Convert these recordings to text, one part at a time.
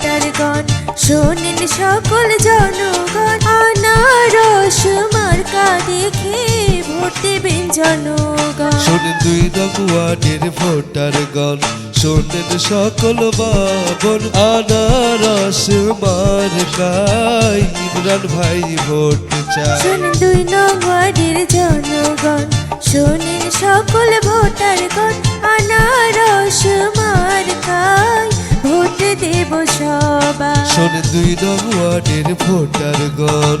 Voter গণ, শোনেন সকল জনগণ, আনারস মার্কা দেখে ভোট দেবেন জনগণ। শোনেন 2 নং ওয়ার্ডের ভোটার গণ, শোনেন সকল বাবন, আনারস মার্কায় ইমরান ভাই ভোট চায়। শোনেন 2 নং ওয়ার্ডের জনগণ, শোনেন সকল ভোটার গণ, আনারস মার্কায় ভোট দেব সবাই। শোনেন 2 নং ওয়ার্ডের ভোটার গণ।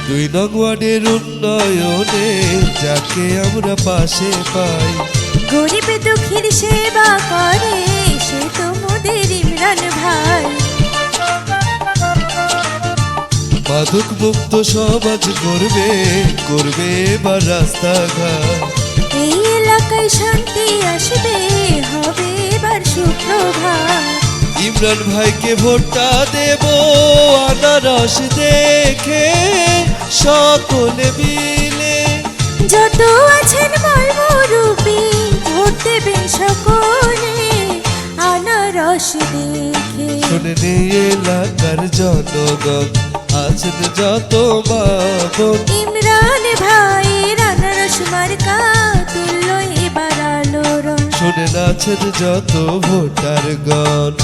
দুই নং ওয়ার্ডের উন্নয়নে যাকে আমরা পাশে পাই, গরিব দুঃখীর সেবা করে সে তো মোদের ইমরান ভাই। মাদক মুক্ত সমাজ করবে, করবে এবার রাস্তাঘাট। এই এলাকায় শান্তি আসবে, হবে এবার সুপ্রভাত। ইমরান ভাইকে ভোটটা দেব আনারস দেখে সকলে মিলে। যত আছেন মর্মরূপী ভোট দেবেন সকলে আনারস দেখে। শোনেন এই এলাকার জনগণ, আছেন যত বাবন, ইমরান ভাইয়ের আনারস মার্কা তুল্য এবার আলোড়ন। শোনেন আছেন যত ভোটার গণ।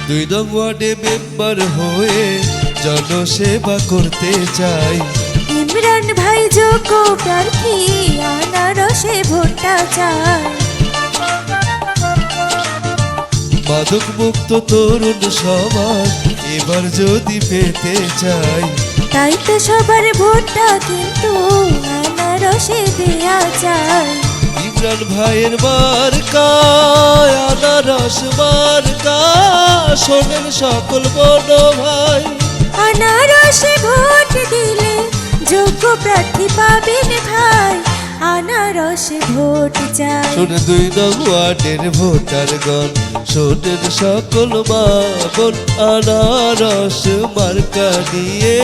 দুই নং ওয়ার্ডে মেম্বার হয়ে জনসেবা করতে চাই। ইমরান ভাই যোগ্য প্রার্থী, আনারসে ভোটটা চাই। মাদক মুক্ত তরুণ সমাজ এবার যদি পেতে চাই, তাই তো সবার ভোটটা কিন্তু আনারসে দেয়া চাই। ইমরান ভাইয়ের মার্কা আনারস মার্কা, শোনেন সকল বড় ভাই। আনারসে ভোট দিলে যোগ্য প্রার্থী পাবেন ভাই, আনারসে ভোট চাই। শোনেন 2 নং ওয়ার্ডের ভোটার গণ, শোনেন সকল মা বোন, আনারস মার্কা নিয়ে